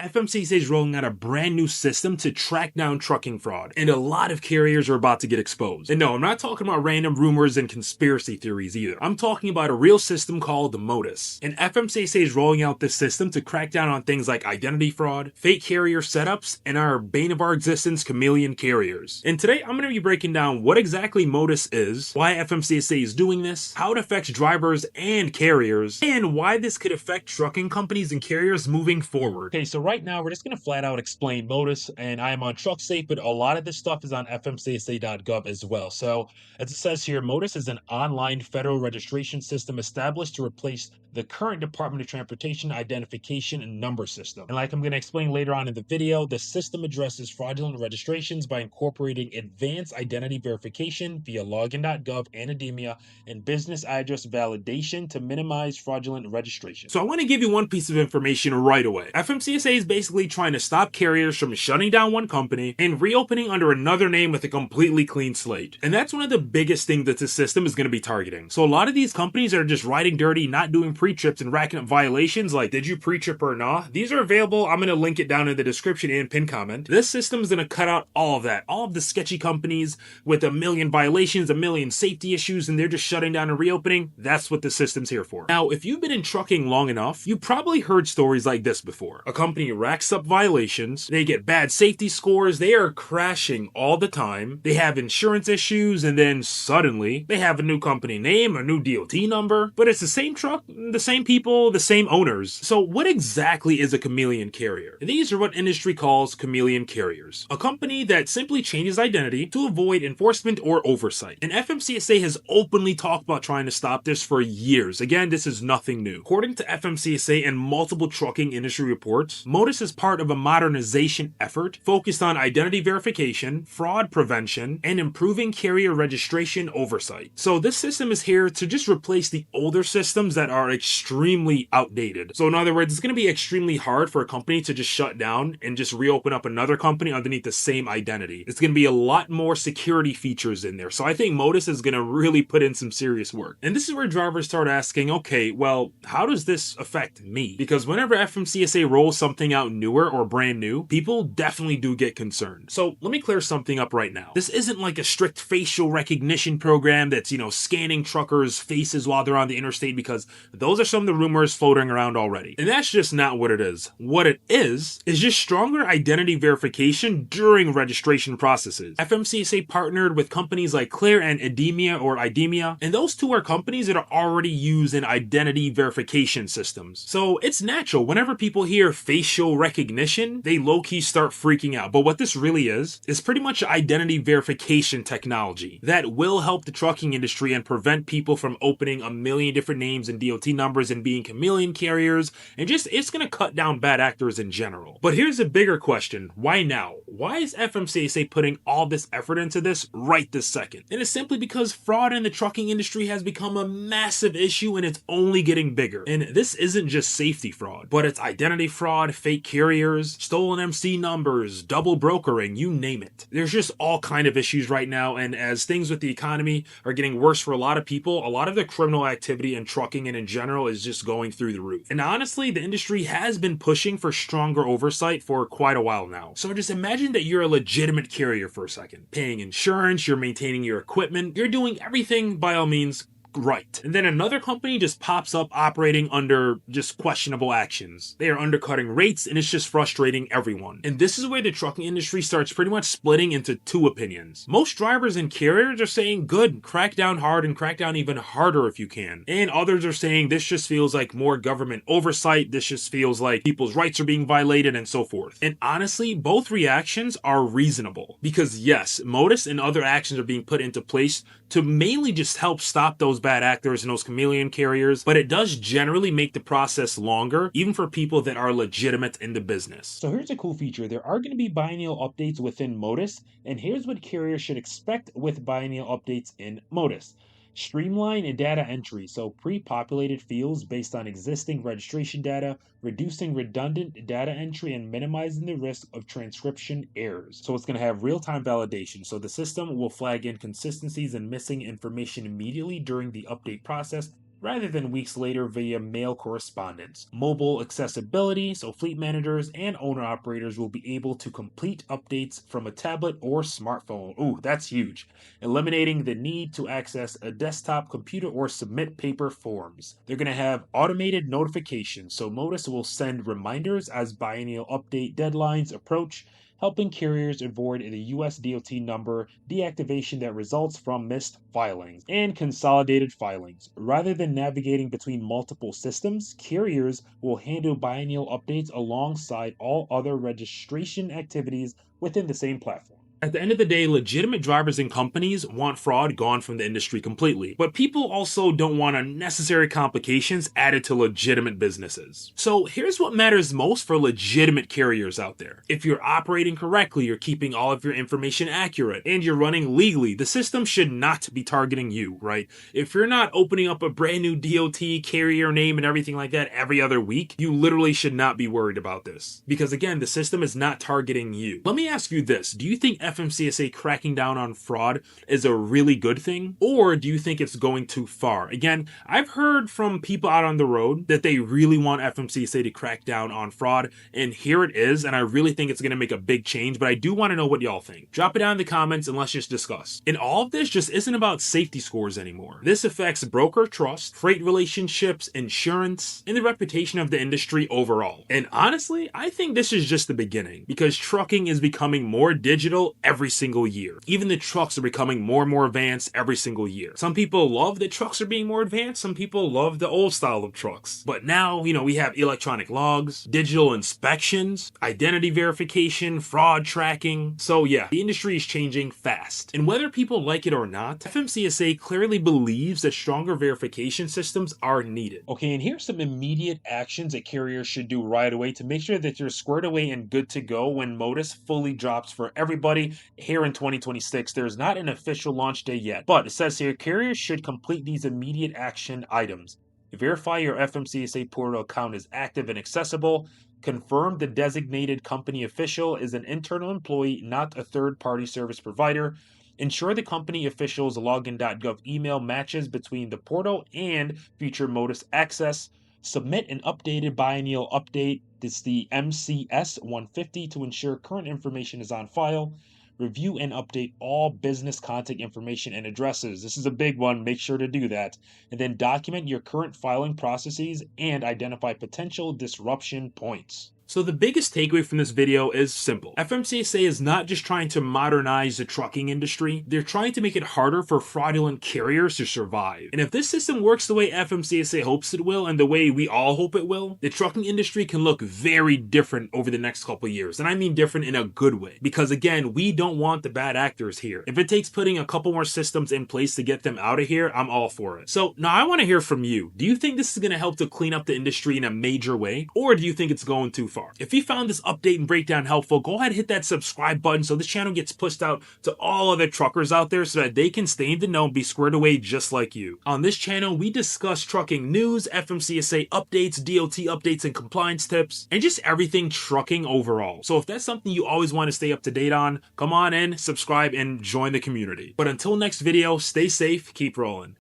FMCSA is rolling out a brand new system to track down trucking fraud, and a lot of carriers are about to get exposed. And no, I'm not talking about random rumors and conspiracy theories either. I'm talking about a real system called the Modus. And FMCSA is rolling out this system to crack down on things like identity fraud, fake carrier setups, and our bane of our existence, chameleon carriers. And today I'm going to be breaking down what exactly Modus is, why FMCSA is doing this, how it affects drivers and carriers, and why this could affect trucking companies and carriers moving forward. Okay, so right now we're just going to flat out explain Modus, and I am on TruckSafe, but a lot of this stuff is on FMCSA.gov as well. So as it says here, Modus is an online federal registration system established to replace the current Department of Transportation identification and number system. And like I'm going to explain later on in the video, the system addresses fraudulent registrations by incorporating advanced identity verification via login.gov, Anademia, and business address validation to minimize fraudulent registration. So I want to give you one piece of information right away. FMCSA is basically trying to stop carriers from shutting down one company and reopening under another name with a completely clean slate. And that's one of the biggest things that this system is going to be targeting. So a lot of these companies are just riding dirty, not doing pre-trips and racking up violations like did you pre-trip or not. These are available. I'm going to link it down in the description and pin comment. This system is going to cut out all of that. All of the sketchy companies with a million violations, a million safety issues, and they're just shutting down and reopening. That's what the system's here for. Now, if you've been in trucking long enough, you probably heard stories like this before. A company racks up violations, they get bad safety scores, they are crashing all the time, they have insurance issues, and then suddenly they have a new company name, a new DOT number, but it's the same truck, the same people, the same owners. So what exactly is a chameleon carrier? These are what industry calls chameleon carriers. A company that simply changes identity to avoid enforcement or oversight. And FMCSA has openly talked about trying to stop this for years. Again, this is nothing new. According to FMCSA and multiple trucking industry reports, Modus is part of a modernization effort focused on identity verification, fraud prevention, and improving carrier registration oversight. So this system is here to just replace the older systems that are extremely outdated. So in other words, it's going to be extremely hard for a company to just shut down and just reopen up another company underneath the same identity. It's going to be a lot more security features in there. So I think Modus is going to really put in some serious work. And this is where drivers start asking, okay, well, how does this affect me? Because whenever FMCSA rolls something out newer or brand new, people definitely do get concerned. So let me clear something up right now. This isn't like a strict facial recognition program that's, scanning truckers' faces while they're on the interstate, because those are some of the rumors floating around already. And that's just not what it is. What it is just stronger identity verification during registration processes. FMCSA partnered with companies like Clear and Idemia, and those two are companies that are already using identity verification systems. So it's natural whenever people hear facial recognition, they low-key start freaking out. But what this really is pretty much identity verification technology that will help the trucking industry and prevent people from opening a million different names and DOT numbers and being chameleon carriers, and it's going to cut down bad actors in general. But here's a bigger question. Why now? Why is FMCSA putting all this effort into this right this second? And it's simply because fraud in the trucking industry has become a massive issue, and it's only getting bigger. And this isn't just safety fraud, but it's identity fraud, fake carriers, stolen MC numbers, double brokering, you name it. There's just all kind of issues right now, and as things with the economy are getting worse for a lot of people, a lot of the criminal activity in trucking and in general is just going through the roof. And honestly, the industry has been pushing for stronger oversight for quite a while now. So just imagine that you're a legitimate carrier for a second. Paying insurance, you're maintaining your equipment, you're doing everything by all means right. And then another company just pops up operating under just questionable actions. They are undercutting rates, and it's just frustrating everyone. And this is where the trucking industry starts pretty much splitting into two opinions. Most drivers and carriers are saying, good, crack down hard and crack down even harder if you can. And others are saying this just feels like more government oversight, this just feels like people's rights are being violated, and so forth. And honestly, both reactions are reasonable. Because yes, Modus and other actions are being put into place to mainly just help stop those bad actors and those chameleon carriers, but it does generally make the process longer, even for people that are legitimate in the business. So here's a cool feature. There are going to be biennial updates within Modus, and here's what carriers should expect with biennial updates in Modus. Streamline data entry, so pre-populated fields based on existing registration data, reducing redundant data entry and minimizing the risk of transcription errors. So it's going to have real-time validation, so the system will flag inconsistencies and missing information immediately during the update process, rather than weeks later via mail correspondence. Mobile accessibility, so fleet managers and owner-operators will be able to complete updates from a tablet or smartphone. Ooh, that's huge. Eliminating the need to access a desktop computer or submit paper forms. They're going to have automated notifications, so Modus will send reminders as biennial update deadlines approach, helping carriers avoid the US DOT number deactivation that results from missed filings and consolidated filings. Rather than navigating between multiple systems, carriers will handle biennial updates alongside all other registration activities within the same platform. At the end of the day, legitimate drivers and companies want fraud gone from the industry completely. But people also don't want unnecessary complications added to legitimate businesses. So here's what matters most for legitimate carriers out there. If you're operating correctly, you're keeping all of your information accurate, and you're running legally, the system should not be targeting you, right? If you're not opening up a brand new DOT carrier name and everything like that every other week, you literally should not be worried about this. Because again, the system is not targeting you. Let me ask you this. Do you think FMCSA cracking down on fraud is a really good thing? Or do you think it's going too far? Again, I've heard from people out on the road that they really want FMCSA to crack down on fraud, and here it is, and I really think it's going to make a big change, but I do want to know what y'all think. Drop it down in the comments and let's just discuss. And all of this just isn't about safety scores anymore. This affects broker trust, freight relationships, insurance, and the reputation of the industry overall. And honestly, I think this is just the beginning, because trucking is becoming more digital every single year. Even the trucks are becoming more and more advanced every single year. Some people love that trucks are being more advanced. Some people love the old style of trucks. But now, we have electronic logs, digital inspections, identity verification, fraud tracking. So yeah, the industry is changing fast. And whether people like it or not, FMCSA clearly believes that stronger verification systems are needed. Okay, and here's some immediate actions that carriers should do right away to make sure that you're squared away and good to go when Modus fully drops for everybody here in 2026. There's not an official launch day yet, but it says here carriers should complete these immediate action items. Verify your FMCSA portal account is active and accessible. Confirm the designated company official is an internal employee, not a third-party service provider. Ensure the company official's login.gov email matches between the portal and future Modus access. Submit an updated biennial update. It's the MCS 150 to ensure current information is on file. Review and update all business contact information and addresses. This is a big one. Make sure to do that. And then document your current filing processes and identify potential disruption points. So the biggest takeaway from this video is simple. FMCSA is not just trying to modernize the trucking industry, they're trying to make it harder for fraudulent carriers to survive. And if this system works the way FMCSA hopes it will and the way we all hope it will, the trucking industry can look very different over the next couple years. And I mean different in a good way. Because again, we don't want the bad actors here. If it takes putting a couple more systems in place to get them out of here, I'm all for it. So now I want to hear from you. Do you think this is going to help to clean up the industry in a major way? Or do you think it's going too far? If you found this update and breakdown helpful, go ahead and hit that subscribe button so this channel gets pushed out to all other truckers out there so that they can stay in the know and be squared away just like you. On this channel, we discuss trucking news, FMCSA updates, DOT updates and compliance tips, and just everything trucking overall. So if that's something you always want to stay up to date on, come on in, subscribe, and join the community. But until next video, stay safe, keep rolling.